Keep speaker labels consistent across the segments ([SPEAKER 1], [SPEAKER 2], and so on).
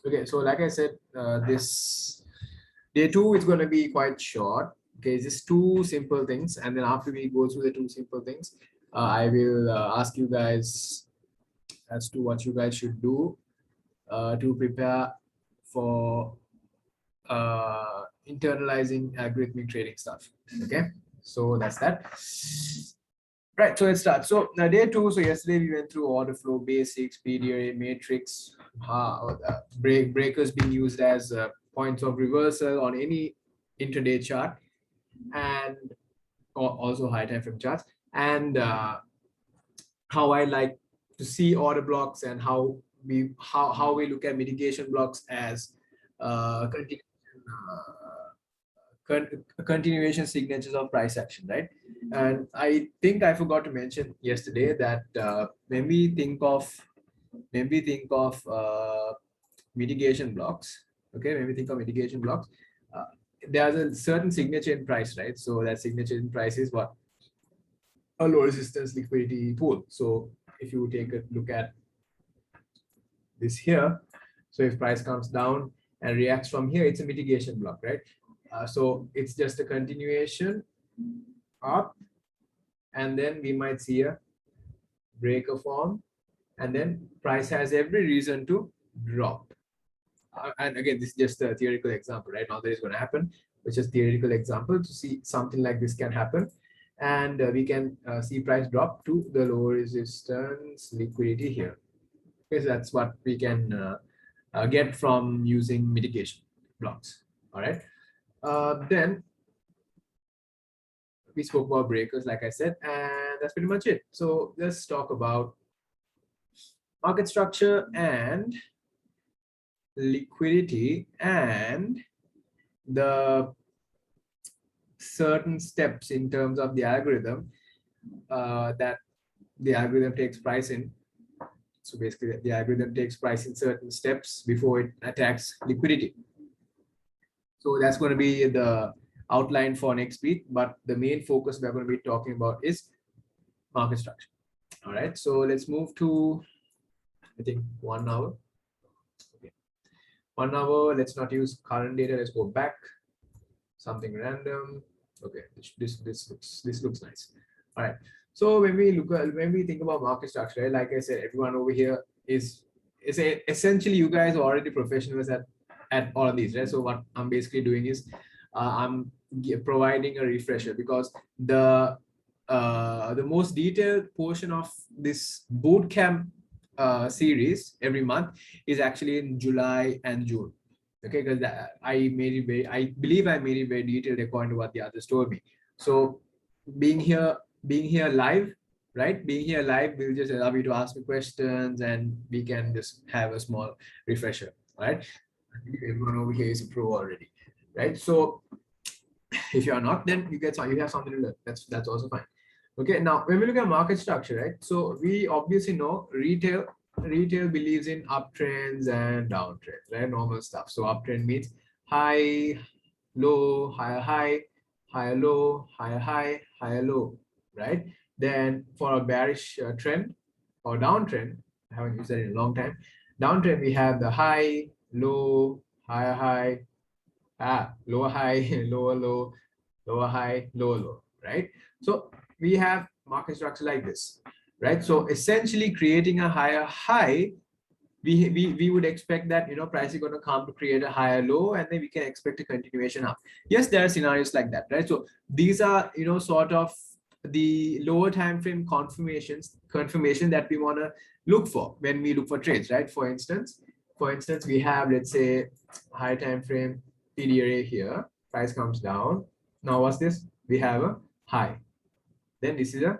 [SPEAKER 1] Okay, so like I said, this day two is going to be quite short. Okay, just two simple things, and then after we go through the two simple things, I will ask you guys as to what you guys should do to prepare for internalizing algorithmic trading stuff. Okay, so that's that. Right, so let's start. So day two. So yesterday we went through order flow basics, PDA matrix, breakers being used as points of reversal on any intraday chart, and also high time frame charts, and how I like to see order blocks and how we look at mitigation blocks as continuation signatures of price action, right? And I think I forgot to mention yesterday that when we think of mitigation blocks, okay, when we think of mitigation blocks, uh, there's a certain signature in price, right? So that signature in price is what? A low resistance liquidity pool. So if you take a look at this here, so if price comes down and reacts from here, it's a mitigation block, right? So it's just a continuation up, and then we might see a breaker form, and then price has every reason to drop. And again, this is just a theoretical example, right? Not that it's going to happen, it's just theoretical example to see something like this can happen. And we can see price drop to the low resistance liquidity here. Okay, so that's what we can get from using mitigation blocks. All right. Then we spoke about breakers, like I said, and that's pretty much it. So let's talk about market structure and liquidity and the certain steps in terms of the algorithm that the algorithm takes price in. So basically, the algorithm takes price in certain steps before it attacks liquidity. So that's going to be the outline for next week, but the main focus we're going to be talking about is market structure. All right, so let's move to, I think, 1 hour. Okay, 1 hour. Let's not use current data. Let's go back. Something random. Okay, this looks nice. All right. So when we think about market structure, right, like I said, everyone over here is essentially you guys are already professionals at all of these, right? So what I'm basically doing is I'm providing a refresher, because the most detailed portion of this bootcamp series every month is actually in July and June. Okay, because I believe I made it very detailed according to what the others told me. So being here live, right? Being here live will just allow you to ask me questions, and we can just have a small refresher. Right? Everyone over here is a pro already, right? So if you are not, then you have something to learn. That's also fine. Okay, now when we look at market structure, right? So we obviously know retail believes in uptrends and downtrends, right? Normal stuff. So uptrend means high, low, higher high, higher low, higher high, higher low, right? Then for a bearish trend or downtrend, I haven't used that in a long time. Downtrend, we have the high, low, higher high, lower high, lower low, lower high, lower low, right? So we have market structure like this, right? So essentially creating a higher high, we would expect that, you know, price is going to come to create a higher low, and then we can expect a continuation up. Yes, there are scenarios like that, right? So these are, you know, sort of the lower time frame confirmation that we want to look for when we look for trades, right? For instance, we have, let's say, high time frame PDA here, price comes down. Now what's this? We have a high, then this is a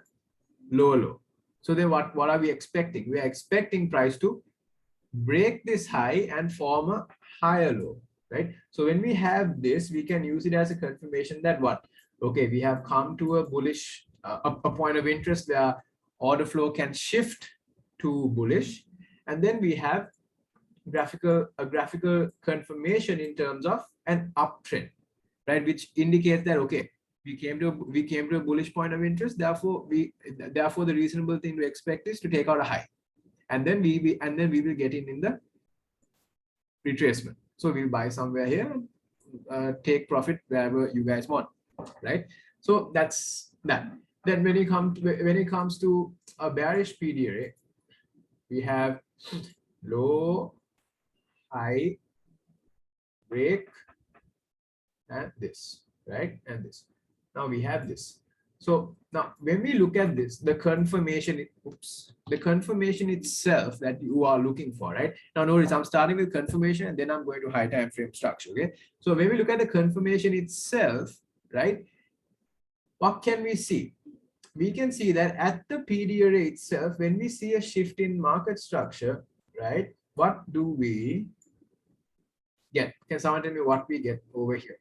[SPEAKER 1] lower low. So then what are we expecting? We are expecting price to break this high and form a higher low, right? So when we have this, we can use it as a confirmation that what? Okay, we have come to a bullish, a point of interest where order flow can shift to bullish, and then we have a graphical confirmation in terms of an uptrend, right? Which indicates that, okay, we came to a bullish point of interest. Therefore, the reasonable thing to expect is to take out a high, and then we will get in the retracement. So we'll buy somewhere here, take profit wherever you guys want, right? So that's that. Then when it comes to a bearish PDA, we have low, high, break, and this, right? And this. Now we have this. So now when we look at this, the confirmation, the confirmation itself that you are looking for, right? Now notice I'm starting with confirmation and then I'm going to high time frame structure, okay? So when we look at the confirmation itself, right? What can we see? We can see that at the PDA itself, when we see a shift in market structure, right? What do we get? Can someone tell me what we get over here?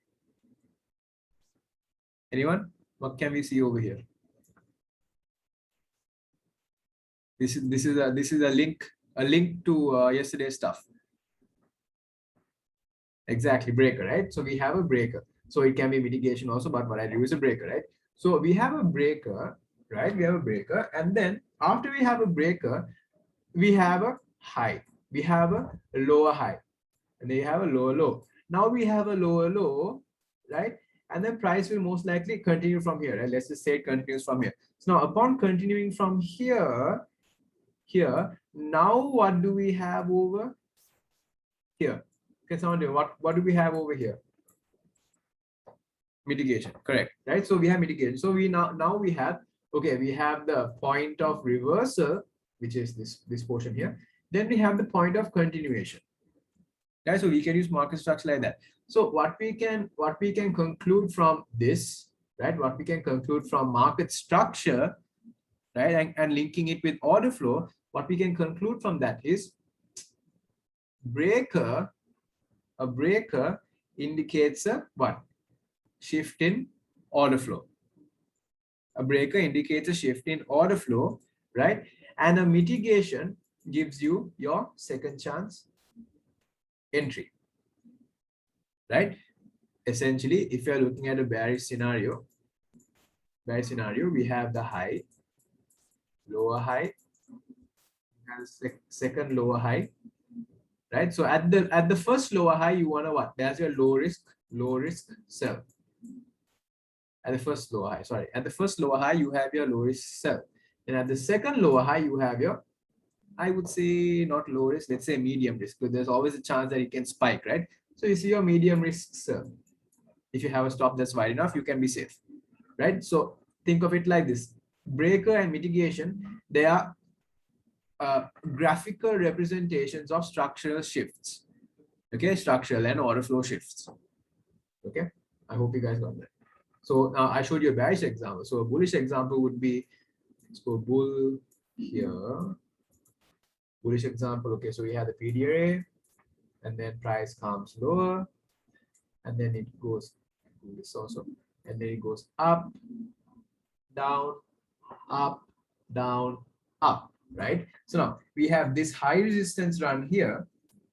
[SPEAKER 1] Anyone? What can we see over here? This is a link to yesterday's stuff. Exactly, breaker, right? So we have a breaker. So it can be mitigation also, but what I do is a breaker, right? So we have a breaker, right? We have a breaker, and then after we have a breaker, we have a high. We have a lower high, and then you have a lower low. Now we have a lower low, right? And then price will most likely continue from here. Right? Let's just say it continues from here. So now upon continuing from here, now what do we have over here? Can someone do what do we have over here? Mitigation, correct, right? So we have mitigation. So we now we have, okay, we have the point of reversal, which is this portion here. Then we have the point of continuation. Right? So we can use market structure like that. So what we can conclude from this, right? What we can conclude from market structure, right? And linking it with order flow, what we can conclude from that is a breaker indicates a what? Shift in order flow. A breaker indicates a shift in order flow, right? And a mitigation gives you your second chance entry, right? Essentially, if you're looking at a bearish scenario, we have the high, lower high, and second lower high, right? So at the first lower high, you want to what? That's your low risk sell. At the first lower high, sorry, at the first lower high, you have your low risk sell, and at the second lower high, you have your, I would say not low risk, let's say medium risk, because there's always a chance that it can spike, right? So you see your medium risk sell. If you have a stop that's wide enough, you can be safe, right? So think of it like this: breaker and mitigation, they are graphical representations of structural shifts, okay? Structural and order flow shifts, okay? I hope you guys got that. So now I showed you a bearish example. So a bullish example would be, let's go bull here. Bullish example, okay, so we have the PDA, and then price comes lower, and then it goes this also, and then it goes up, down, up, down, up, right? So now we have this high resistance run here,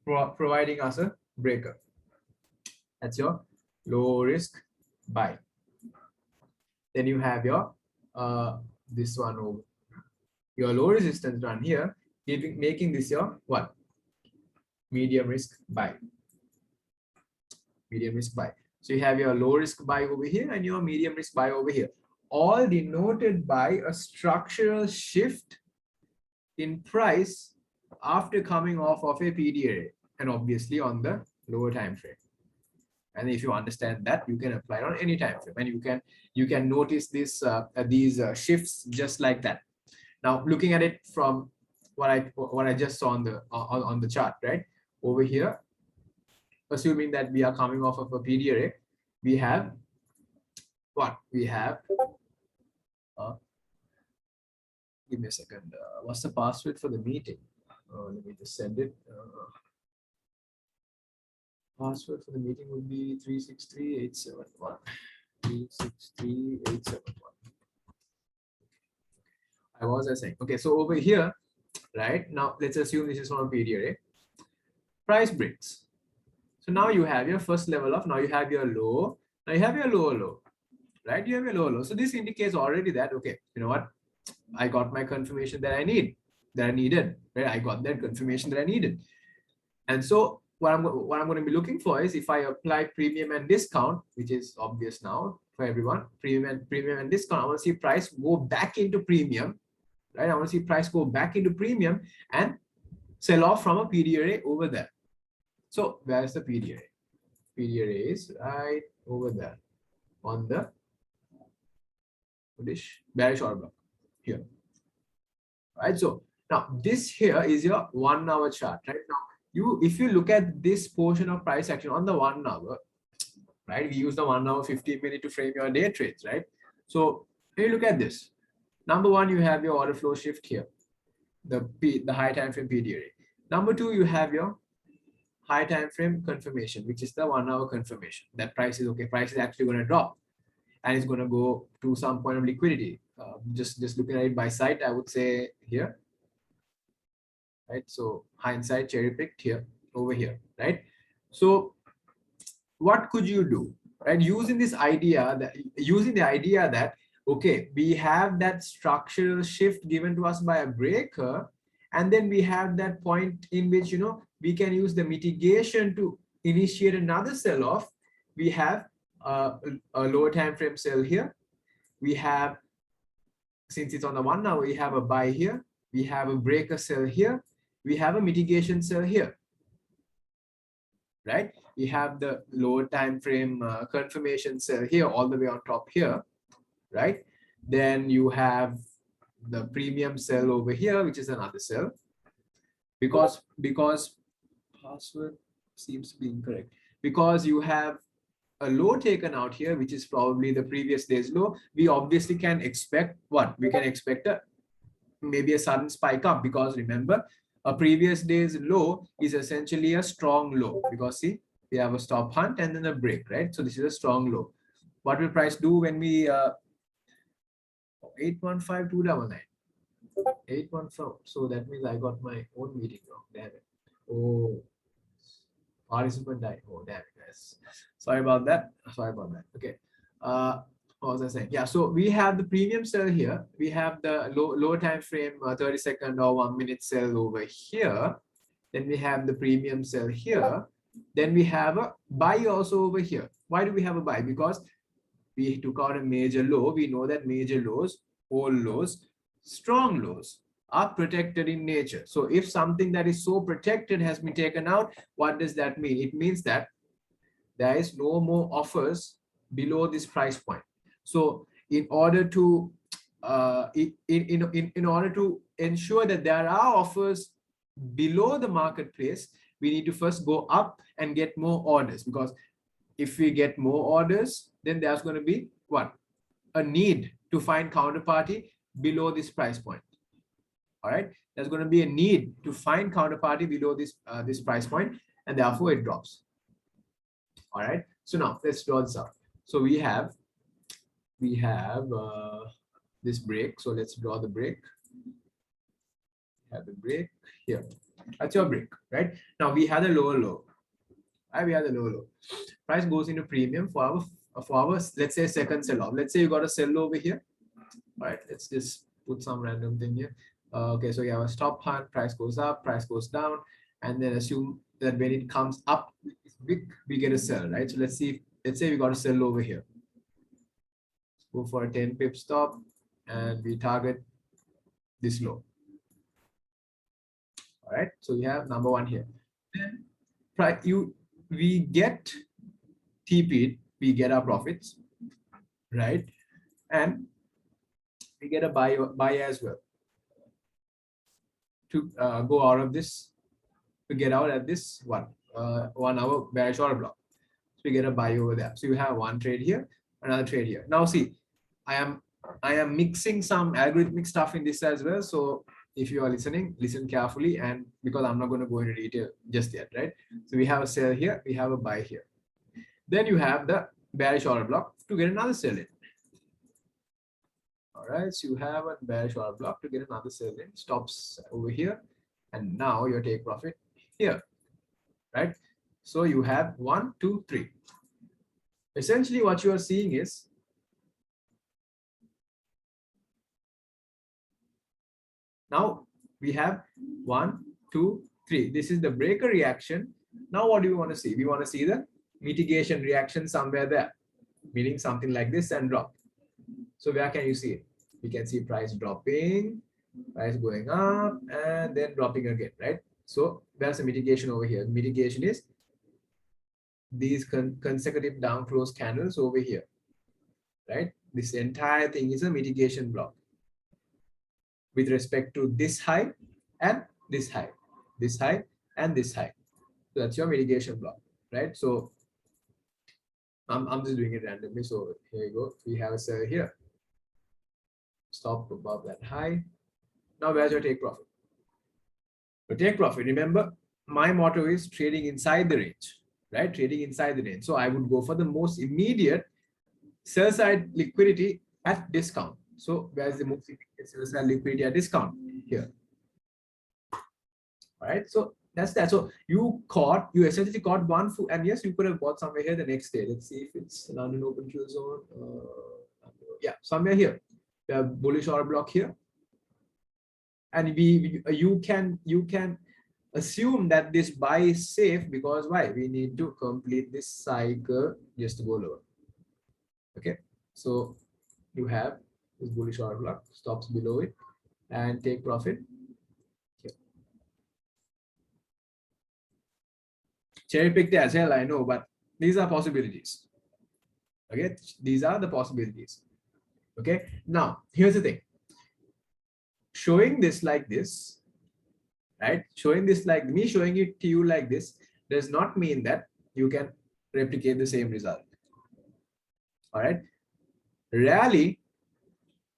[SPEAKER 1] providing us a breaker. That's your low risk buy. Then you have your this one over, your low resistance run here, making this your what? Medium risk buy. Medium risk buy. So you have your low risk buy over here and your medium risk buy over here, all denoted by a structural shift in price after coming off of a PDA, and obviously on the lower time frame. And if you understand that, you can apply it on any time frame, and you can notice this these shifts just like that. Now looking at it from what I just saw on the chart, right over here, assuming that we are coming off of a PDA, we have what? We have give me a second. What's the password for the meeting? Let me just send it. Password for the meeting would be 363871. 363871. I was saying, okay, so over here, right now, let's assume this is from a PDA. Price breaks. So now you have your first level of, now you have your low, now you have your lower low, right? You have your lower low. So this indicates already that, okay, you know what? I got my confirmation that I needed, right? I got that confirmation that I needed. And so what I'm going to be looking for is if I apply premium and discount, which is obvious now for everyone, premium and discount, I want to see price go back into premium, right? I want to see price go back into premium and sell off from a PD array over there. So where is the PD array? PD array is right over there on the bearish order block here, right? So now this here is your 1 hour chart, right? Now if you look at this portion of price action on the 1 hour, right? We use the 1 hour 15-minute to frame your day trades, right? So if you look at this, number one, you have your order flow shift here, the high time frame PD array. Number two, you have your high time frame confirmation, which is the 1 hour confirmation that price is okay. Price is actually going to drop and it's going to go to some point of liquidity. Just looking at it by sight, I would say here, right? So hindsight cherry picked here over here, right? So what could you do, right? Using the idea that okay, we have that structural shift given to us by a breaker, and then we have that point in which, you know, we can use the mitigation to initiate another sell off. We have a lower time frame sell here. We have, since it's on the 1 hour, we have a buy here. We have a breaker sell here. We have a mitigation sell here, right? We have the lower time frame confirmation sell here all the way on top here, right? Then you have the premium sell over here, which is another sell, because password seems to be incorrect, because you have a low taken out here, which is probably the previous day's low. We obviously can expect what? We can expect maybe a sudden spike up, because remember, a previous day's low is essentially a strong low, because see, we have a stop hunt and then a break, right? So this is a strong low. What will price do when we 815,299, 814? So that means I got my own meeting wrong. Damn it. Oh, participant died. Oh, damn it, guys. Sorry about that. Okay. What was I saying? Yeah, so we have the premium sell here. We have the lower time frame 30-second or 1 minute sell over here. Then we have the premium sell here. Then we have a buy also over here. Why do we have a buy? Because we took out a major low. We know that major lows, all lows, strong lows are protected in nature. So if something that is so protected has been taken out, what does that mean? It means that there is no more offers below this price point. So in order to in order to ensure that there are offers below the marketplace, we need to first go up and get more orders, because if we get more orders, then there's going to be what? A need to find counterparty below this price point. All right, there's going to be a need to find counterparty below this this price point, and therefore it drops. All right, so now let's draw this out. So we have this break. So let's draw the break. Have the break here. That's your break, right? Now we had a lower low. Right? We had a lower low. Price goes into premium for our let's say second sell off. Let's say you got a sell over here. All right, let's just put some random thing here. Okay, so you have a stop hunt, price goes up, price goes down, and then assume that when it comes up, we get a sell, right? So let's say we got a sell over here. Go for a 10 pip stop, and we target this low. All right, so we have number one here. Then we get TP'd, we get our profits, right? And we get a buy as well to go out of this, to get out at this 1 hour bearish order block. So we get a buy over there. So you have one trade here, another trade here. Now see, I am mixing some algorithmic stuff in this as well. So if you are listening, listen carefully, and because I'm not going to go into detail just yet, right? So we have a sell here, we have a buy here. Then you have the bearish order block to get another sell in. All right, so you have a bearish order block to get another sell in, stops over here, and now your take profit here, right? So you have 1, 2, 3. Essentially what you are seeing is now we have 1, 2, 3. This is the breaker reaction Now what do we want to see? We want to see the mitigation reaction somewhere there, meaning something like this and drop. So where can you see it? We can see price dropping, price going up, and then dropping again, right? So there's a mitigation over here. Mitigation is these consecutive down close candles over here, right? This entire thing is a mitigation block with respect to this high and this high, this high and this high. So that's your mitigation block, right? So I'm just doing it randomly. So here you go. We have a sell here. Stop above that high. Now where's your take profit? So take profit. Remember, my motto is trading inside the range, right? Trading inside the range. So I would go for the most immediate sell side liquidity at discount. So where's the most immediate sell side liquidity at discount? Here. All right. So that's that. So you essentially caught one fool, and yes, you could have bought somewhere here the next day. Let's see if it's London open kill zone. Yeah, somewhere here. We have bullish order block here. And you can assume that this buy is safe because why? We need to complete this cycle just to go lower. Okay, so you have this bullish order block, stops below it, and take profit. Okay. Cherry picked as hell, I know, but these are possibilities. Okay, these are the possibilities. Okay, now here's the thing. Showing this like this, right? Showing this like me showing it to you like this does not mean that you can replicate the same result. All right. Rarely,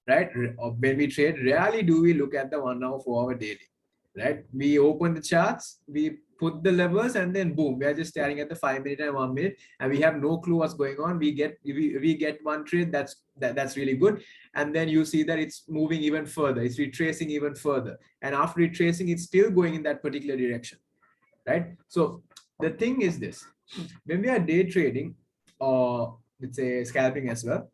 [SPEAKER 1] right? When we trade, rarely do we look at the 1 hour, 4 hour daily, right? We open the charts, we put the levels, and then boom, we are just staring at the 5 minute and 1 minute, and we have no clue what's going on. We get one trade that's really good, and then you see that it's moving even further, it's retracing even further, and after retracing, it's still going in that particular direction, right? So the thing is this: when we are day trading, or let's say scalping as well,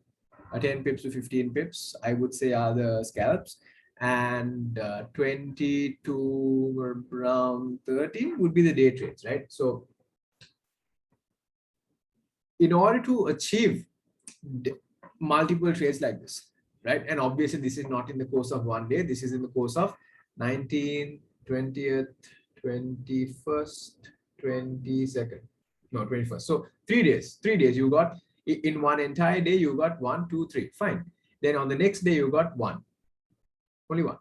[SPEAKER 1] 10 pips to 15 pips, I would say, are the scalps, and 20 to around 30 would be the day trades, right? So in order to achieve multiple trades like this, right? And obviously this is not in the course of one day, this is in the course of 19th, 20th, 21st, 22nd, no, 21st. So 3 days, you got in one entire day, you got 1, 2, 3, fine. Then on the next day, you got one, only one.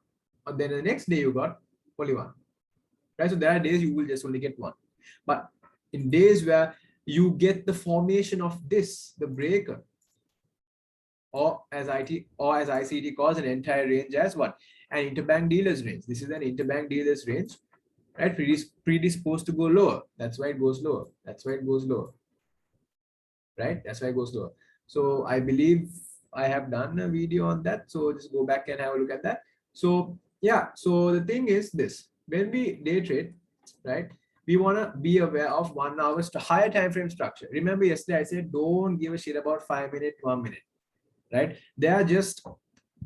[SPEAKER 1] And then the next day, you got only one, right? So there are days you will just only get one. But in days where you get the formation of this, the breaker, or as ICT calls, an entire range as what? An interbank dealers range. This is an interbank dealers range, right? Predisposed to go lower. That's why it goes lower. That's why it goes lower. Right? That's why it goes lower. So I believe I have done a video on that. So just go back and have a look at that. So yeah, so the thing is this: when we day trade, right, we want to be aware of 1 hour higher time frame structure. Remember yesterday I said don't give a shit about 5 minute, 1 minute, right? They are just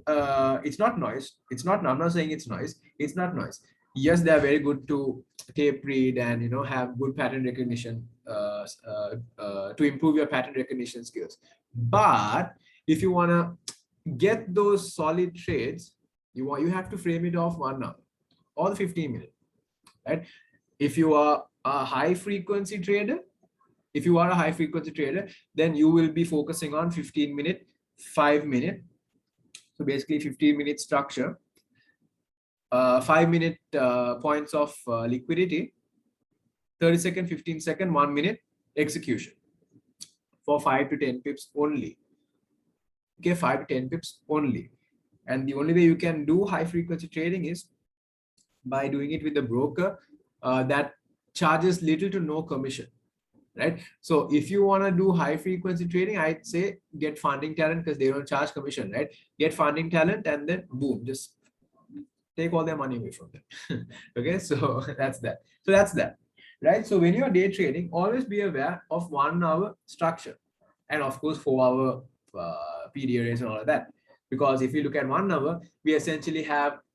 [SPEAKER 1] it's not noise. It's not, I'm not saying it's noise. It's not noise. Yes, they are very good to tape read and have good pattern recognition to improve your pattern recognition skills. But if you want to get those solid trades, you have to frame it off 1 hour or 15 minutes, right? If you are a high frequency trader, then you will be focusing on 15 minute, 5 minute. So basically 15 minute structure, 5 minute points of liquidity, 30-second, 15-second, 1 minute execution for 5 to 10 pips only. Okay, 5 to 10 pips only. And the only way you can do high frequency trading is by doing it with a broker that charges little to no commission, right? So if you want to do high frequency trading, I'd say get funding talent because they don't charge commission, right? Get funding talent and then boom, just take all their money away from them. Okay, so that's that. So that's that, right? So when you're day trading, always be aware of 1 hour structure, and of course 4 hour PD arrays and all of that. Because if you look at 1 hour, we essentially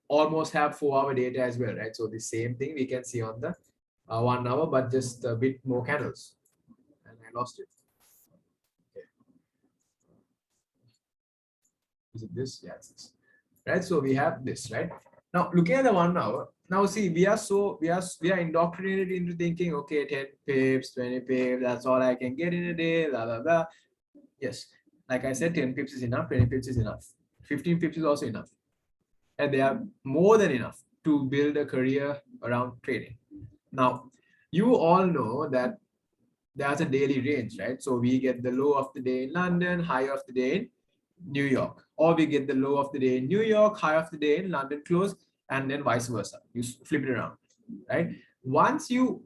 [SPEAKER 1] almost have 4 hour data as well, right? So the same thing we can see on the 1 hour, but just a bit more candles, and I lost it. Okay. Is it this? Yeah, it's this. Right. So we have this, right? Now looking at the 1 hour. Now see, we are indoctrinated into thinking, okay, 10 pips, 20 pips, that's all I can get in a day, blah blah blah. Yes, like I said, 10 pips is enough, 20 pips is enough, 15 pips is also enough, and they are more than enough to build a career around trading. Now, you all know that there's a daily range, right? So we get the low of the day in London, high of the day in New York, or we get the low of the day in New York, high of the day in London close, and then vice versa. You flip it around, right? Once you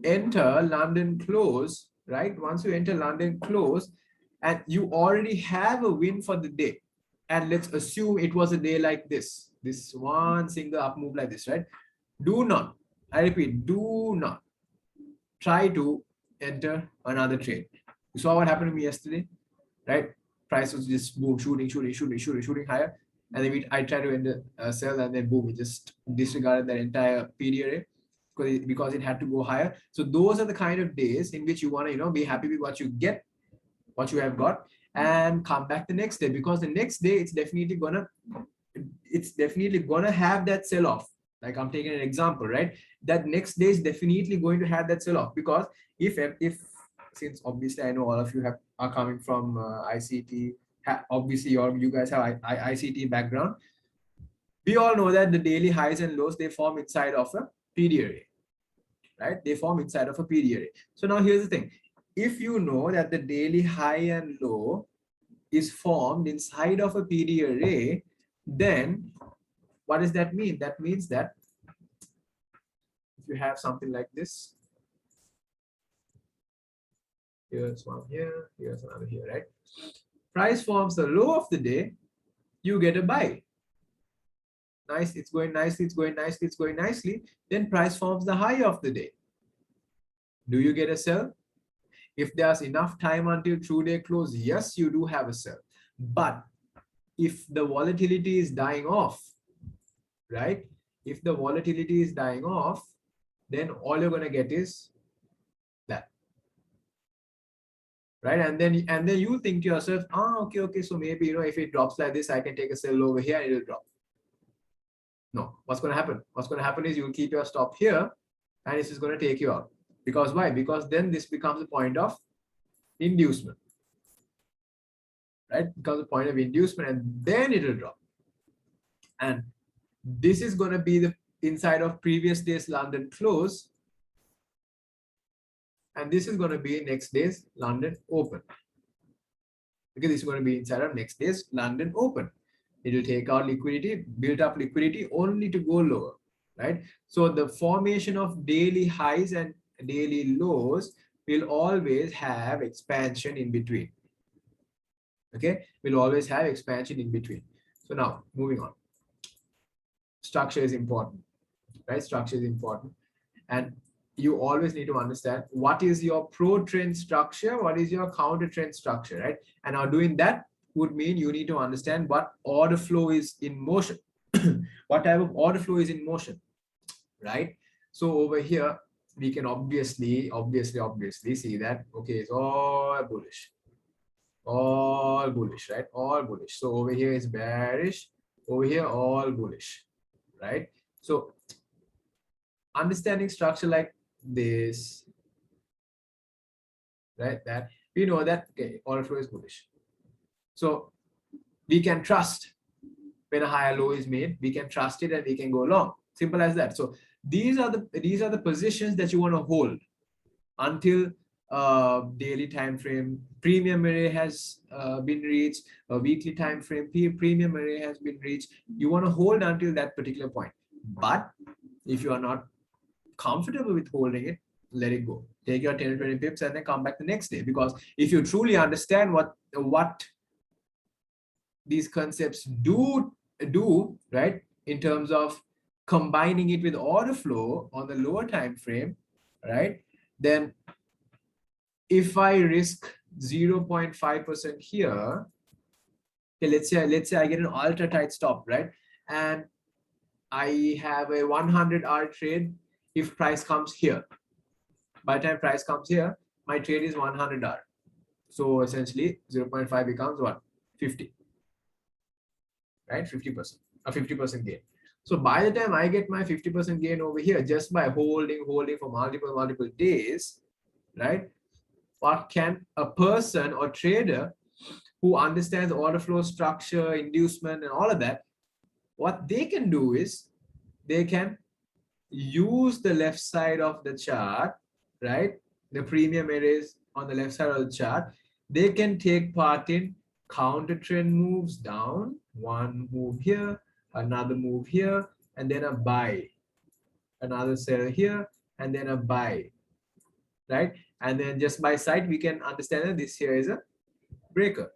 [SPEAKER 1] enter London close, right? Once you enter London close, and you already have a win for the day, and let's assume it was a day like this one single up move like this, right? Do not, I repeat, do not try to enter another trade. You saw what happened to me yesterday, right? Price was just boom, shooting higher, and then I tried to enter sell, and then boom, it just disregarded that entire period because it had to go higher. So those are the kind of days in which you want to, be happy with what you get, what you have got, and come back the next day, because the next day it's definitely gonna have that sell off. Like I'm taking an example, right? That next day is definitely going to have that sell off, because if since obviously I know all of you are coming from ICT, obviously you guys have ICT background. We all know that the daily highs and lows, they form inside of a PD array, right? They form inside of a PD array. So now here's the thing. If you know that the daily high and low is formed inside of a PD array, then what does that mean? That means that if you have something like this, here's one here, here's another here, right? Price forms the low of the day, you get a buy. Nice, it's going nicely, it's going nicely, it's going nicely. Then price forms the high of the day. Do you get a sell? If there's enough time until true day close, yes, you do have a sell. But if the volatility is dying off, right? If the volatility is dying off, then all you're going to get is that, right? And then you think to yourself, okay, so maybe, if it drops like this, I can take a sell over here and it'll drop. No, what's going to happen? What's going to happen is you'll keep your stop here, and this is going to take you out. Because why? Because then this becomes a point of inducement, right? Becomes a point of inducement, and then it'll drop. And this is going to be the inside of previous day's London close, and this is going to be next day's London open, because this is going to be inside of next day's London open. It will take out liquidity, build up liquidity only to go lower, right? So the formation of daily highs and daily lows will always have expansion in between. Okay, we'll always have expansion in between. So now moving on. Structure is important, right? Structure is important, and you always need to understand what is your pro trend structure, what is your counter trend structure, right? And now doing that would mean you need to understand what order flow is in motion. What type of order flow is in motion, right? So over here we can obviously see that, okay, it's all bullish, right? All bullish. So over here is bearish, over here all bullish, right? So understanding structure like this, right, that we know that, okay, order flow is bullish. So we can trust when a higher low is made, we can trust it and we can go long. Simple as that. So these are the positions that you want to hold until daily time frame premium array has been reached, a weekly time frame premium array has been reached. You want to hold until that particular point. But if you are not comfortable with holding it, let it go. Take your 10 or 20 pips and then come back the next day. Because if you truly understand what these concepts do, right, in terms of combining it with order flow on the lower time frame, right, then if I risk 0.5% here, okay, let's say I get an ultra tight stop, right, and I have a 100 hour trade if price comes here. By the time price comes here, my trade is $100. So essentially 0.5 becomes what? 50, right? 50%, a 50% gain. So by the time I get my 50% gain over here, just by holding for multiple days, right? What can a person or trader who understands order flow structure, inducement, and all of that, what they can do is they can use the left side of the chart, right? The premium areas on the left side of the chart. They can take part in counter trend moves down, one move here, another move here, and then a buy, another sell here, and then a buy, right? And then just by sight, we can understand that this here is a breaker.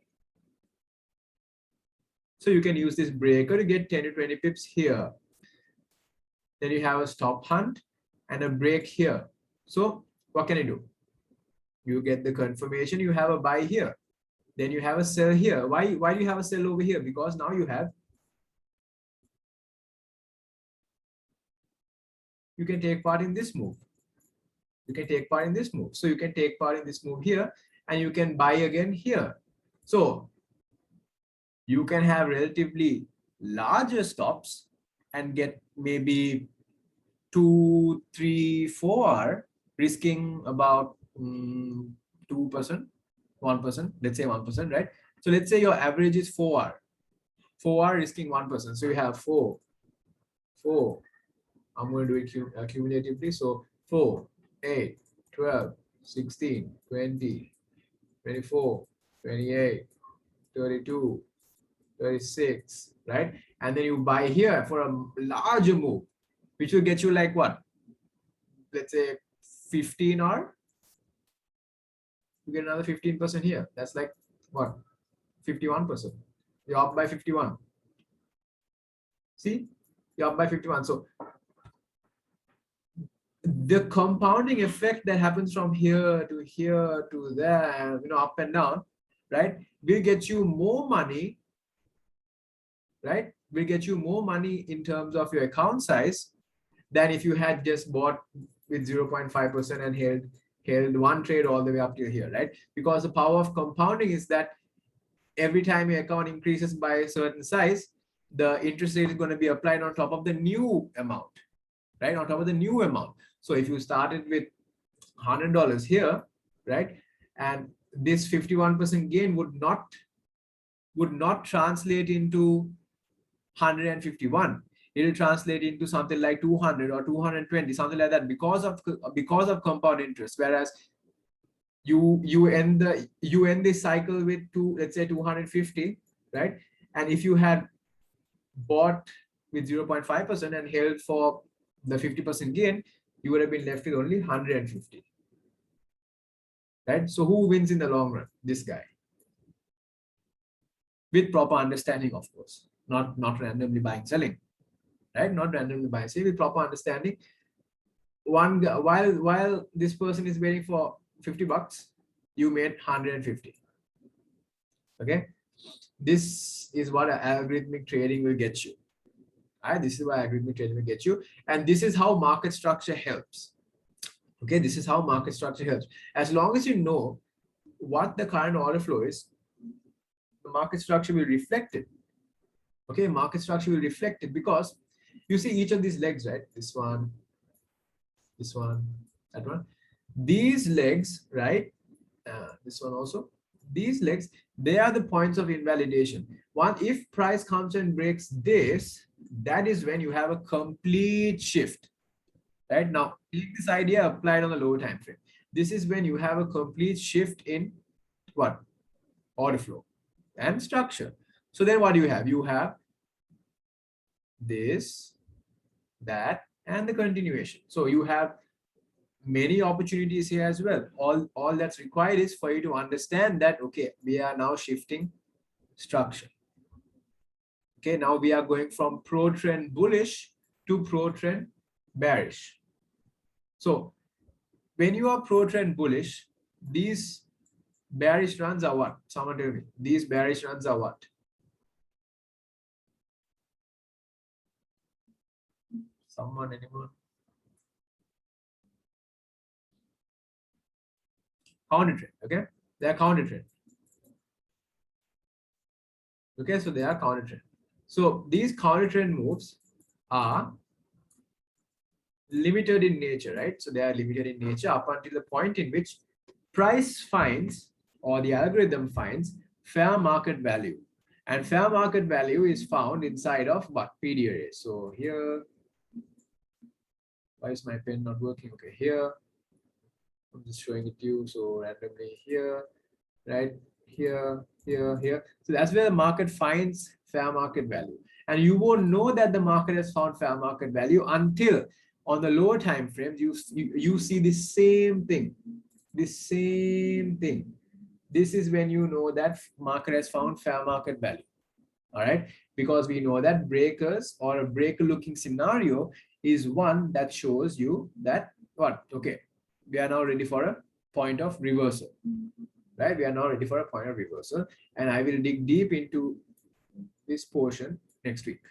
[SPEAKER 1] So you can use this breaker to get 10 to 20 pips here. Then you have a stop hunt and a break here. So what can you do? You get the confirmation, you have a buy here. Then you have a sell here. Why do you have a sell over here? Because now you can take part in this move. You can take part in this move. So you can take part in this move here and you can buy again here. So you can have relatively larger stops and get maybe 2, 3, 4, risking about 2%, 1%, let's say 1%, right? So let's say your average is 4R. 4R risking 1%. So you have 4. I'm going to do it cumulatively. So 4, 8, 12, 16, 20, 24, 28, 32, 36, right? And then you buy here for a larger move, which will get you like what? Let's say 15R. You get another 15% here. That's like what? 51%. You're up by 51. See? You're up by 51. So the compounding effect that happens from here to there, up and down, right, will get you more money, right? Will get you more money in terms of your account size than if you had just bought with 0.5% and held one trade all the way up to here, right? Because the power of compounding is that every time your account increases by a certain size, the interest rate is going to be applied on top of the new amount, right? On top of the new amount. So if you started with $100 here, right, and this 51% gain would not translate into 151. It will translate into something like 200 or 220, something like that, because of compound interest. Whereas you end the cycle with let's say 250, right? And if you had bought with 0.5% and held for the 50% gain, you would have been left with only 150, right? So who wins in the long run? This guy, with proper understanding, of course, not randomly buying selling, right? Not randomly buying selling, with proper understanding. One guy, while this person is waiting for $50, you made 150. Okay, this is what algorithmic trading will get you. Right? This is what algorithmic trading will get you, and this is how market structure helps. Okay, this is how market structure helps. As long as you know what the current order flow is, the market structure will reflect it. Okay, market structure will reflect it, because you see each of these legs, right? This one, that one. These legs, right? This one also. These legs, they are the points of invalidation. One, if price comes and breaks this, that is when you have a complete shift. Right now, take this idea applied on the lower time frame. This is when you have a complete shift in what? Order flow and structure. So then what do you have? You have this, that, and the continuation. So you have many opportunities here as well. All that's required is for you to understand that, okay, we are now shifting structure. Okay, now we are going from pro trend bullish to pro trend bearish. So when you are pro trend bullish, these bearish runs are what? Someone tell me. These bearish runs are what? Someone, anyone? Counter trend. Okay, they are counter trend. Okay, so they are counter trend. So these counter trend moves are limited in nature, right? So they are limited in nature up until the point in which price finds, or the algorithm finds, fair market value. And fair market value is found inside of what? PD array. So here, why is my pen not working? Okay, here, I'm just showing it to you. So randomly here, right? Here. So that's where the market finds fair market value. And you won't know that the market has found fair market value until on the lower time frames, you see the same thing. This is when you know that market has found fair market value. All right, because we know that breakers or a breaker looking scenario is one that shows you that what? Okay, we are now ready for a point of reversal, right? We are now ready for a point of reversal, and I will dig deep into this portion next week,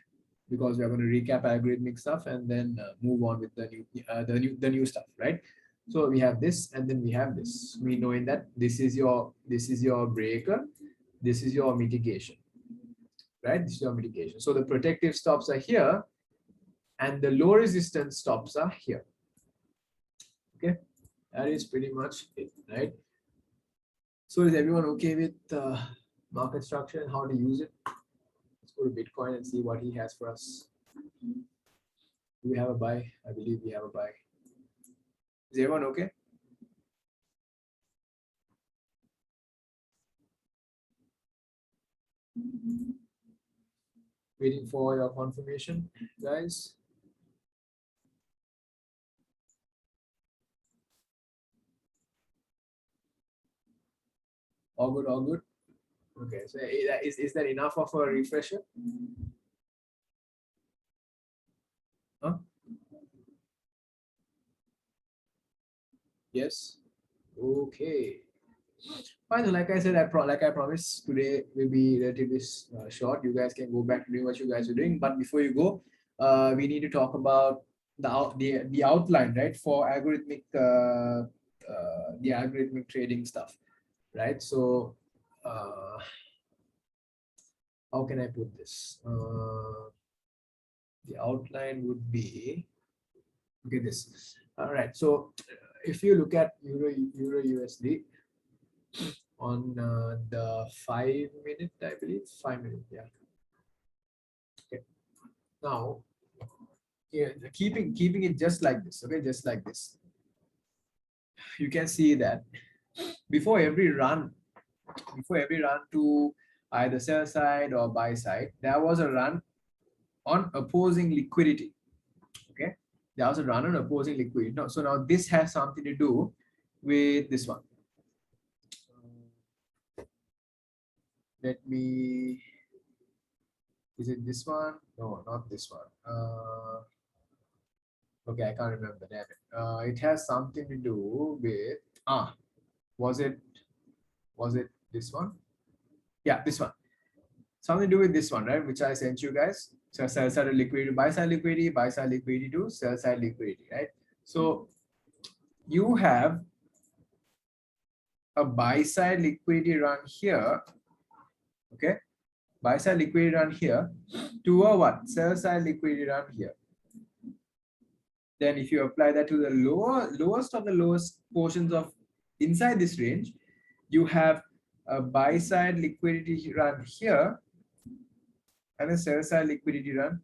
[SPEAKER 1] because we are going to recap algorithmic stuff and then move on with the new stuff, right? So we have this, and then we have this. We knowing that this is your breaker, this is your mitigation, right? This is your mitigation. So the protective stops are here, and the low resistance stops are here. Okay, that is pretty much it, right? So is everyone okay with market structure and how to use it? Let's go to Bitcoin and see what he has for us. Do we have a buy? I believe we have a buy. Is everyone okay? Waiting for your confirmation, guys. All good, all good. Okay, so is that enough of a refresher? Huh? Yes. Okay. Fine. Like I said, like I promised, today will be relatively short. You guys can go back to doing what you guys are doing. But before you go, we need to talk about the outline, right, for algorithmic the algorithmic trading stuff, right? So how can I put this? The outline would be, okay, this. All right. So if you look at Euro USD on the 5 minute, I believe 5 minute, yeah. Okay. Now, yeah, keeping it just like this, okay, just like this. You can see that before every run to either sell side or buy side, there was a run on opposing liquidity. Okay, there was a run on opposing liquidity. No, so now this has something to do with this one. Let me, is it this one? No, not this one. Okay, I can't remember, damn it. It has something to do with, was it this one? Yeah, this one. Something to do with this one, right? Which I sent you guys. So sell side liquidity, buy side liquidity to sell side liquidity, right? So you have a buy side liquidity run here, okay? Buy side liquidity run here to a what? Sell side liquidity run here. Then if you apply that to the lowest of the lowest portions of inside this range, you have a buy side liquidity run here and a sell side liquidity run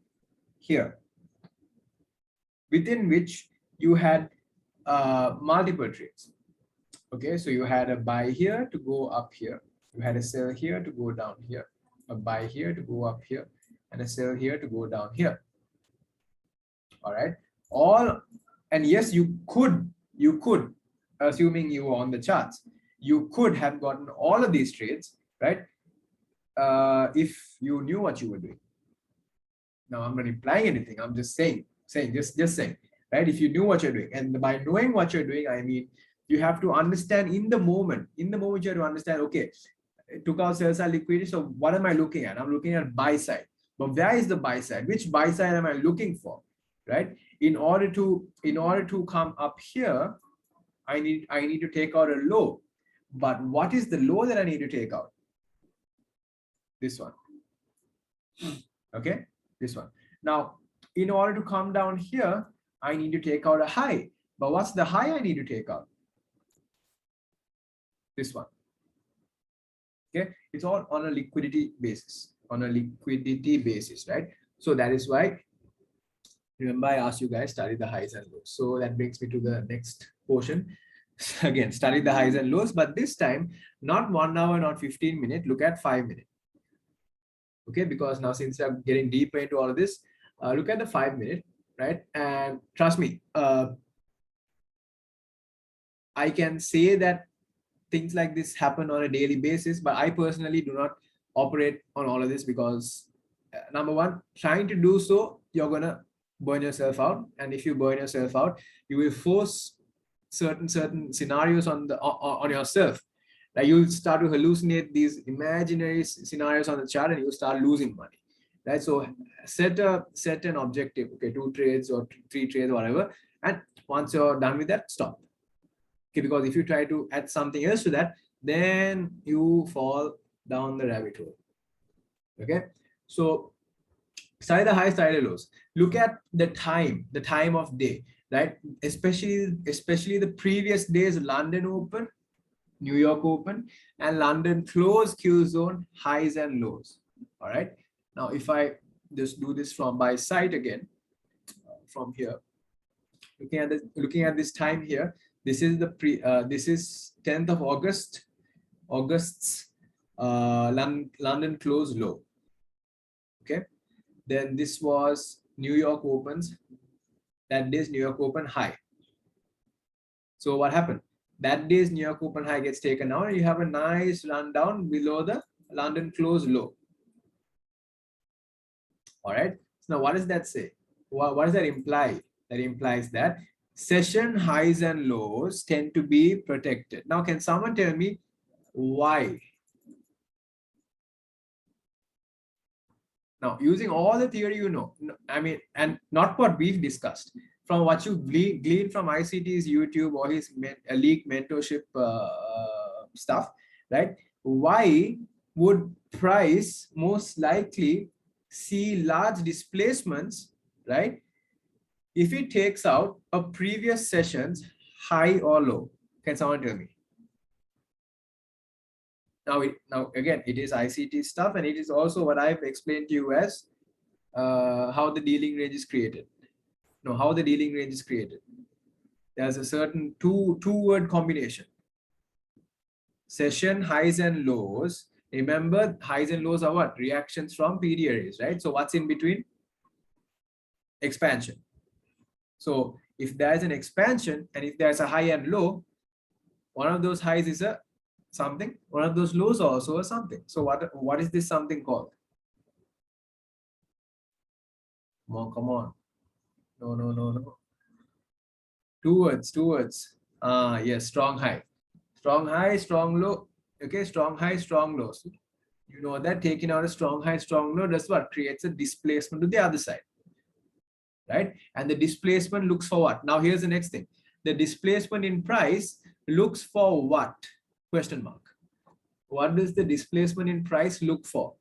[SPEAKER 1] here, within which you had multiple trades. Okay, so you had a buy here to go up here, you had a sell here to go down here, a buy here to go up here, and a sell here to go down here. All right, and yes, you could, assuming you were on the charts, you could have gotten all of these trades, right? If you knew what you were doing. Now I'm not implying anything, I'm just saying, just saying, right? If you knew what you're doing, and by knowing what you're doing, I mean, you have to understand in the moment you have to understand, okay, it took out sell side liquidity, so what am I looking at? I'm looking at buy side, but where is the buy side? Which buy side am I looking for, right? In order to come up here, I need to take out a low. But what is the low that I need to take out? This one. Okay, this one. Now, in order to come down here, I need to take out a high. But what's the high I need to take out? This one. Okay, it's all on a liquidity basis. On a liquidity basis, right? So that is why, remember, I asked you guys study the highs and lows. So that brings me to the next portion. Again, study the highs and lows, but this time not 1 hour, not 15 minutes. Look at 5 minutes. Okay, because now since I'm getting deeper into all of this, look at the 5 minute, right? And trust me, I can say that things like this happen on a daily basis, but I personally do not operate on all of this because number one, trying to do so, you're gonna burn yourself out, and if you burn yourself out, you will force certain scenarios on yourself. Like you'll start to hallucinate these imaginary scenarios on the chart, and you start losing money, right? So set an objective, okay, 2 trades or 3 trades, whatever, and once you're done with that, stop. Okay, because if you try to add something else to that, then you fall down the rabbit hole. Okay, so study the highs, study the lows. Look at the time of day, right? Especially the previous days, London Open, New York Open, and London close, Q zone, highs and lows. All right. Now, if I just do this from by side again, from here, looking at this time here, this is the this is 10th of August's London close low. Okay. Then this was New York Opens. That day's New York Open high. So what happened? That day's New York Open high gets taken out, and you have a nice run down below the London close low. All right. So now what does that say? What does that imply? That implies that session highs and lows tend to be protected. Now, can someone tell me why? Now, using all the theory you know, I mean, and not what we've discussed, from what you glean from ICT's YouTube or his league mentorship stuff, right? Why would price most likely see large displacements, right, if it takes out a previous session's high or low? Can someone tell me? Now again, it is ICT stuff, and it is also what I've explained to you as how the dealing range is created. No, how the dealing range is created. There's a certain two-word combination. Session highs and lows. Remember, highs and lows are what? Reactions from PD arrays, right? So what's in between? Expansion. So if there's an expansion and if there's a high and low, one of those highs is a something, one of those lows also a something. So what is this something called? Come on. No. Two words. Yes, strong high. Strong high, strong low. Okay, strong high, strong low. So you know that taking out a strong high, strong low, that's what creates a displacement to the other side. Right? And the displacement looks for what? Now here's the next thing. The displacement in price looks for what? Question mark. What does the displacement in price look for?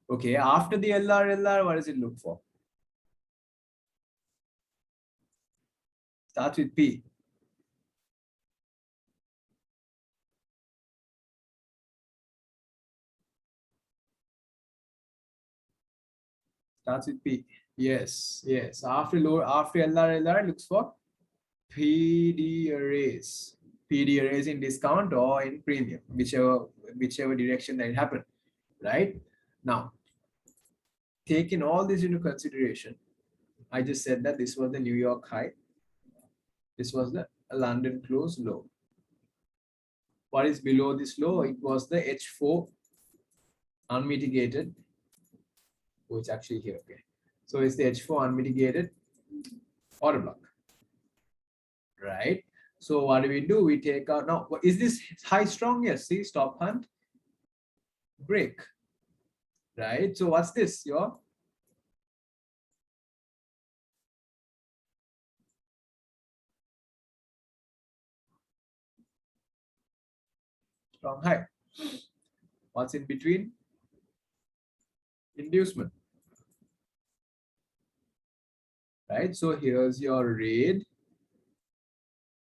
[SPEAKER 1] Okay, after the LR, what does it look for? Starts with P. Starts with P. Yes. After LR looks for PD arrays. PD arrays in discount or in premium, whichever direction that it happened. Right? Now, taking all this into consideration, I just said that this was the New York high. This was the London close low. What is below this low? It was the H4 unmitigated. Oh, it's actually here. Okay. So it's the H4 unmitigated order block. Right. So what do? We take out now. Is this high strong? Yes. See, stop hunt, break. Right. So what's this? Your strong high. What's in between? Inducement. Right, so here's your raid.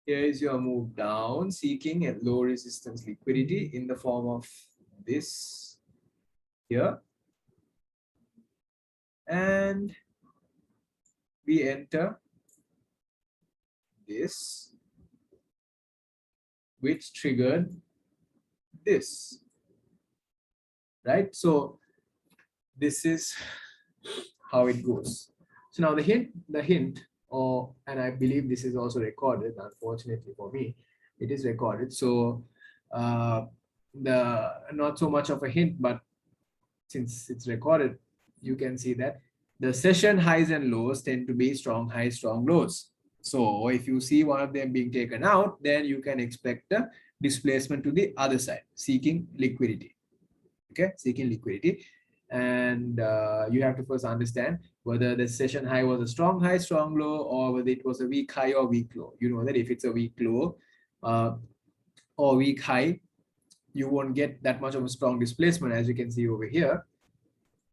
[SPEAKER 1] Here is your move down, seeking a low resistance liquidity in the form of this here. And we enter this, which triggered this. Right, so this is how it goes. So now the hint, and I believe this is also recorded, unfortunately for me, it is recorded. So the not so much of a hint, but since it's recorded, you can see that the session highs and lows tend to be strong highs, strong lows. So if you see one of them being taken out, then you can expect the displacement to the other side, seeking liquidity. Okay, seeking liquidity. And you have to first understand whether the session high was a strong high, strong low, or whether it was a weak high or weak low. You know that if it's a weak low or weak high, you won't get that much of a strong displacement, as you can see over here,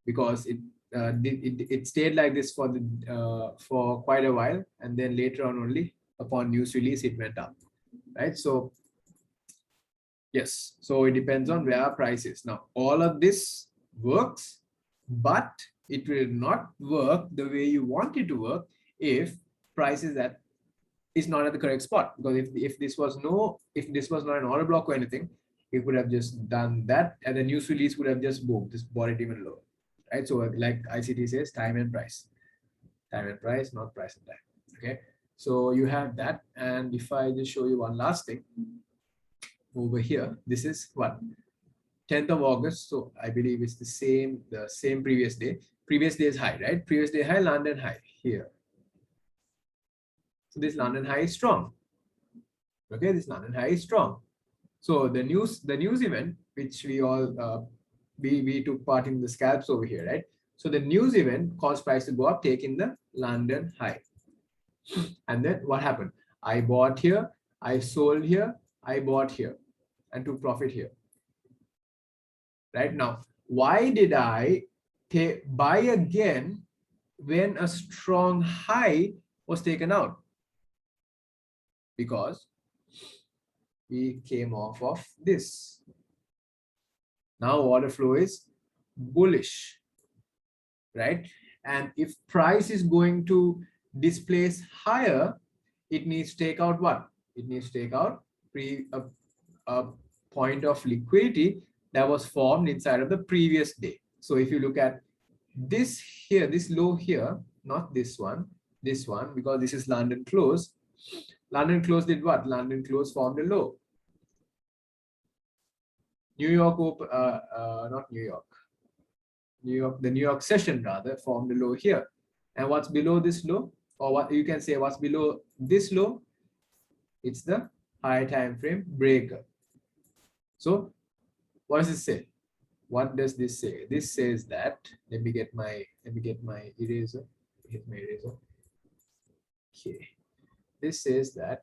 [SPEAKER 1] because it stayed like this for quite a while, and then later on only upon news release it went up, right? So yes, so it depends on where price is. Now all of this works, but it will not work the way you want it to work if price is not at the correct spot. Because if this was not an order block or anything, it would have just done that, and the news release would have just boom, just bought it even lower, right? So like ICT says, time and price, not price and time. Okay, so you have that. And if I just show you one last thing over here, this is what, 10th of August. So I believe it's the same previous day. Previous day's high, right? Previous day high, London high here. So this London high is strong. Okay, this London high is strong. So the news event, which we all we took part in the scalps over here, right? So the news event caused price to go up, taking the London high. And then what happened? I bought here, I sold here, I bought here, and took profit here. Right now, why did I buy again when a strong high was taken out? Because we came off of this. Now order flow is bullish, right? And if price is going to displace higher, it needs to take out what? It needs to take out a point of liquidity that was formed inside of the previous day. So if you look at this here, this low here, not this one, because this is London close. London close did what? London close formed a low. New York open, not New York. The New York session rather formed a low here. And what's below this low, or what you can say what's below this low? It's the high time frame breaker. So what does this say? What does this say? This says that, let me get my eraser. Here's my eraser. Okay. This says that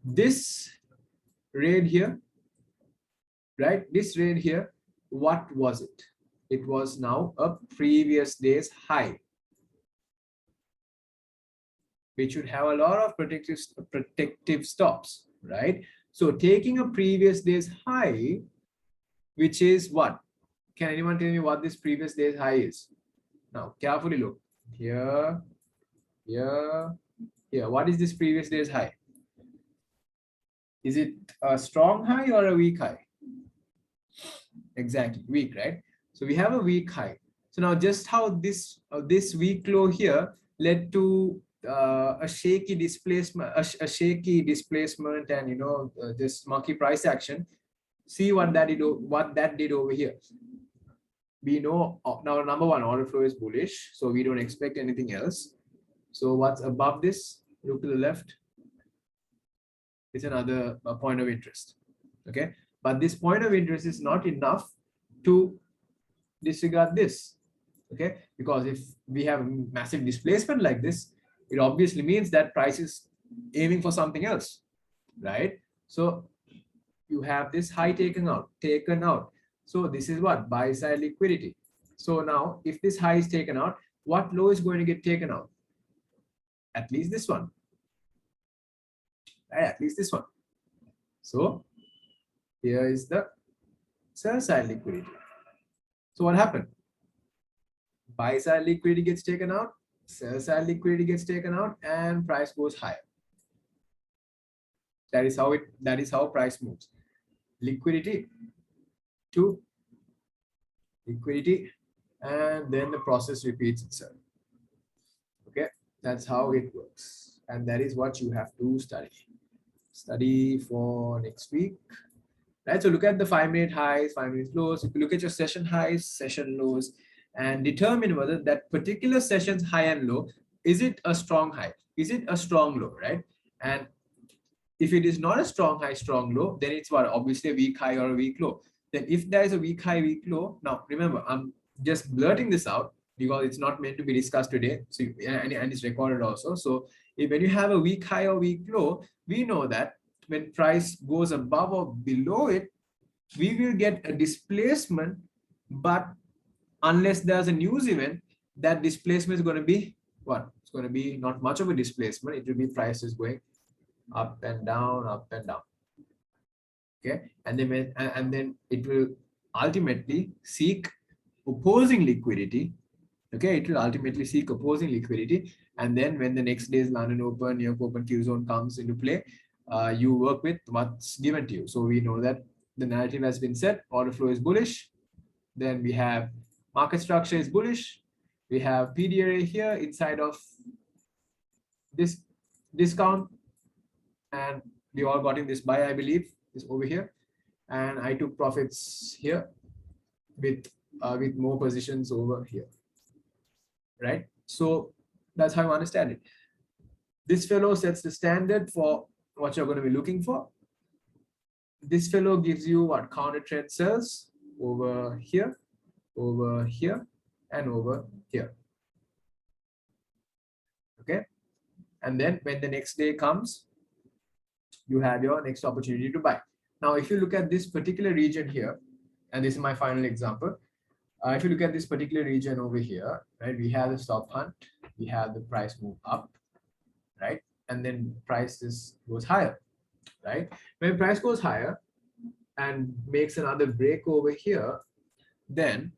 [SPEAKER 1] this red here, right? This red here, what was it? It was now a previous day's high, which should have a lot of protective stops, right? So taking a previous day's high, which is what? Can anyone tell me what this previous day's high is? Now, carefully look. Here, here, here. What is this previous day's high? Is it a strong high or a weak high? Exactly, weak, right? So we have a weak high. So now just how this weak low here led to a shaky displacement, and this market price action. See what that did over here. We know now number one, order flow is bullish, so we don't expect anything else. So what's above this? Look to the left. It's another point of interest. Okay, but this point of interest is not enough to disregard this. Okay, because if we have massive displacement like this, it obviously means that price is aiming for something else, right? So you have this high taken out. So this is what? Buy side liquidity. So now if this high is taken out, what low is going to get taken out? At least this one, right? At least this one. So here is the sell side liquidity. So what happened? Buy side liquidity gets taken out, sell side liquidity gets taken out, and price goes higher. That is how price moves. Liquidity to liquidity, and then the process repeats itself. Okay, that's how it works, and that is what you have to study for next week. Right, so look at the 5-minute highs, 5-minute lows. If you look at your session highs, session lows, and determine whether that particular session's high and low, is it a strong high, is it a strong low, right? And if it is not a strong high, strong low, then it's what? Obviously a weak high or a weak low. Then if there is a weak high, weak low, now remember, I'm just blurting this out because it's not meant to be discussed today. So and it's recorded also. So when you have a weak high or weak low, we know that when price goes above or below it, we will get a displacement, but unless there's a news event, that displacement is going to be what? It's going to be not much of a displacement. It will be prices going up and down, up and down. Okay, and then it will ultimately seek opposing liquidity. Okay, it will ultimately seek opposing liquidity, and then when the next day's London Open, New York Open Q zone comes into play, you work with what's given to you. So we know that the narrative has been set, order flow is bullish, then we have market structure is bullish, we have PD array here inside of this discount, and we all got in this buy, I believe, is over here, and I took profits here with more positions over here, right? So that's how I understand it. This fellow sets the standard for what you're going to be looking for. This fellow gives you what? Counter trend sells over here, and over here. Okay, and then when the next day comes, you have your next opportunity to buy. Now, if you look at this particular region here, and this is my final example, if you look at this particular region over here, right, we have the stop hunt, we have the price move up, right, and then prices goes higher, right? When price goes higher and makes another break over here, then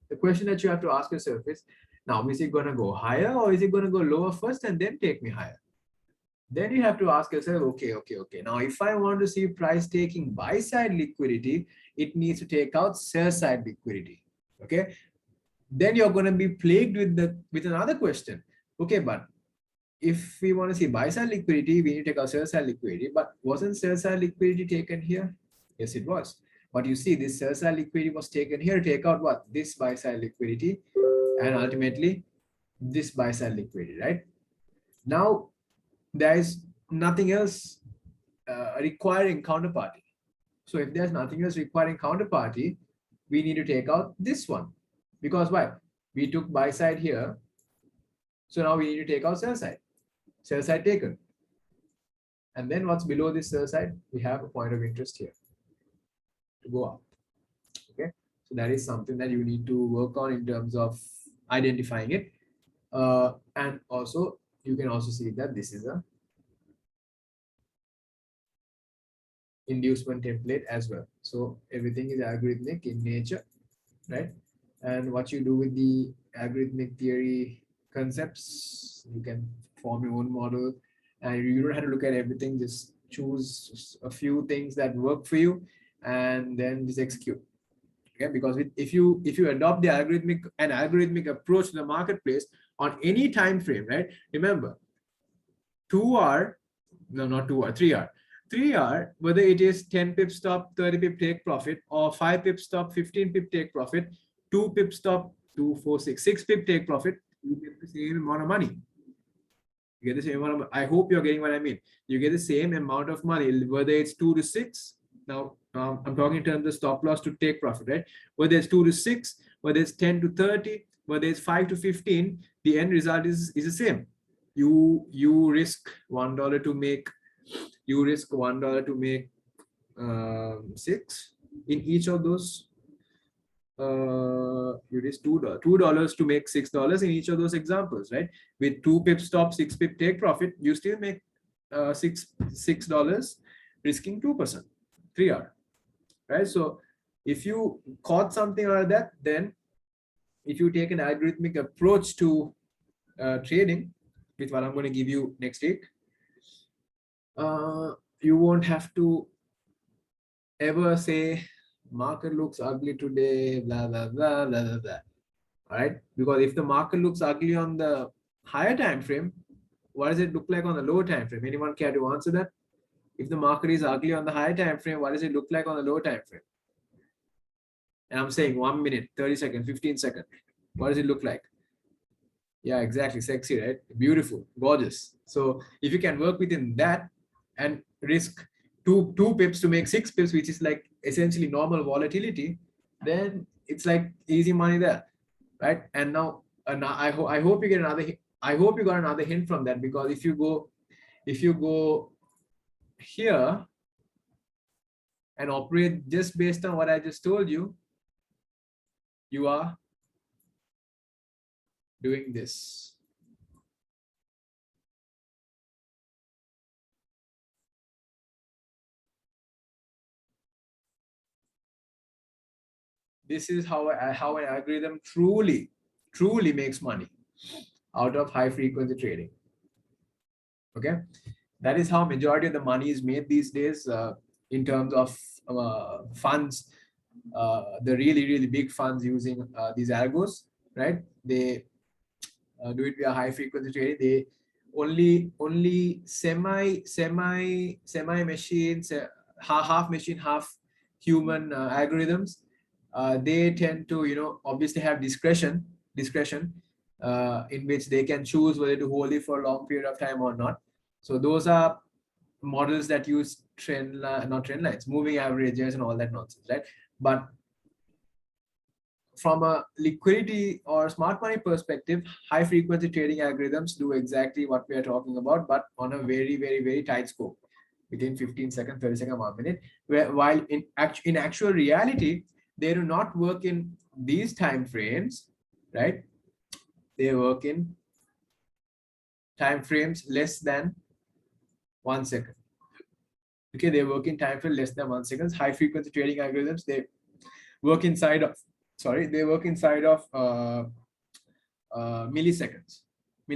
[SPEAKER 1] the question that you have to ask yourself is, now is it going to go higher or is it going to go lower first and then take me higher? Then you have to ask yourself, okay. Now, if I want to see price taking buy side liquidity, it needs to take out sell side liquidity. Okay. Then you're going to be plagued with another question. Okay, but if we want to see buy side liquidity, we need to take out sell side liquidity. But wasn't sell side liquidity taken here? Yes, it was. But you see, this sell side liquidity was taken here to take out what? This buy side liquidity, and ultimately this buy side liquidity, right? Now, there is nothing else requiring counterparty. So if there's nothing else requiring counterparty, we need to take out this one. Because why? We took buy side here. So now we need to take out sell side. Sell side taken. And then what's below this sell side? We have a point of interest here to go up. Okay. So that is something that you need to work on in terms of identifying it. And also, you can also see that this is a inducement template as well. So everything is algorithmic in nature, right? And what you do with the algorithmic theory concepts, you can form your own model, and you don't have to look at everything. Just choose a few things that work for you, and then just execute. Okay, because if you adopt the algorithmic approach to the marketplace on any time frame, right? Remember, 2R, no, not 2R, 3R. 3R, whether it is 10 pip stop, 30 pip take profit, or 5 pip stop, 15 pip take profit, 2 pip stop, 2, 4, 6, 6 pip take profit, you get the same amount of money. You get the same amount of, I hope you're getting what I mean. You get the same amount of money, whether it's 2 to 6. Now, I'm talking in terms of stop loss to take profit, right? Whether it's 2 to 6, whether it's 10 to 30, whether it's 5 to 15, the end result is the same. You risk $1 to make You risk $1 to make 6 in each of those. You risk $2 to make $6 in each of those examples, right? With 2 pip stop, 6 pip take profit, you still make $6 risking 2%, 3R, right? So if you caught something like that, then if you take an algorithmic approach to trading, with what I'm going to give you next week, you won't have to ever say market looks ugly today, blah blah blah blah blah blah. All right, because if the market looks ugly on the higher time frame, what does it look like on the lower time frame? Anyone care to answer that? If the market is ugly on the higher time frame, what does it look like on the lower time frame? And I'm saying 1 minute, 30 seconds, 15 seconds. What does it look like? Yeah, exactly. Sexy, right? Beautiful, gorgeous. So if you can work within that and risk two pips to make 6 pips, which is like essentially normal volatility, then it's like easy money there, right? And now I hope you get I hope you got another hint from that, because if you go here and operate just based on what I just told you, you are doing this. This is how an algorithm truly makes money out of high frequency trading. Okay, that is how majority of the money is made these days, in terms of funds, the really big funds using these algos, right? They do it via high frequency trading. They only semi machines, half machine, half human algorithms. They tend to obviously have discretion in which they can choose whether to hold it for a long period of time or not. So those are models that use not trend lines, moving averages and all that nonsense, right? But from a liquidity or smart money perspective, high frequency trading algorithms do exactly what we are talking about, but on a very tight scope, within 15 seconds, 30 seconds, 1 minute. While in actual reality, they do not work in these time frames, right? They work in time frames less than 1 second. Okay, they work in time frame less than 1 second. High frequency trading algorithms, they work inside of milliseconds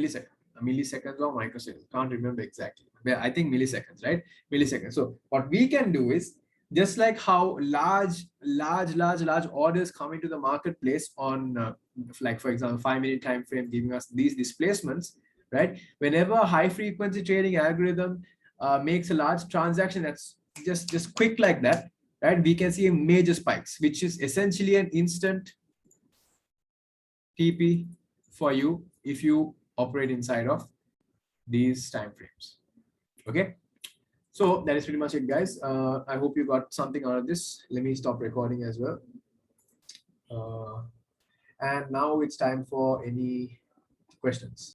[SPEAKER 1] or microseconds, can't remember exactly, but I think milliseconds, right? Milliseconds. So what we can do is, just like how large orders come into the marketplace on like for example 5-minute time frame, giving us these displacements, right? Whenever a high frequency trading algorithm makes a large transaction that's just quick like that, right, we can see a major spikes, which is essentially an instant TP for you if you operate inside of these time frames. Okay, so that is pretty much it, guys. I hope you got something out of this. Let me stop recording as well. And now it's time for any questions.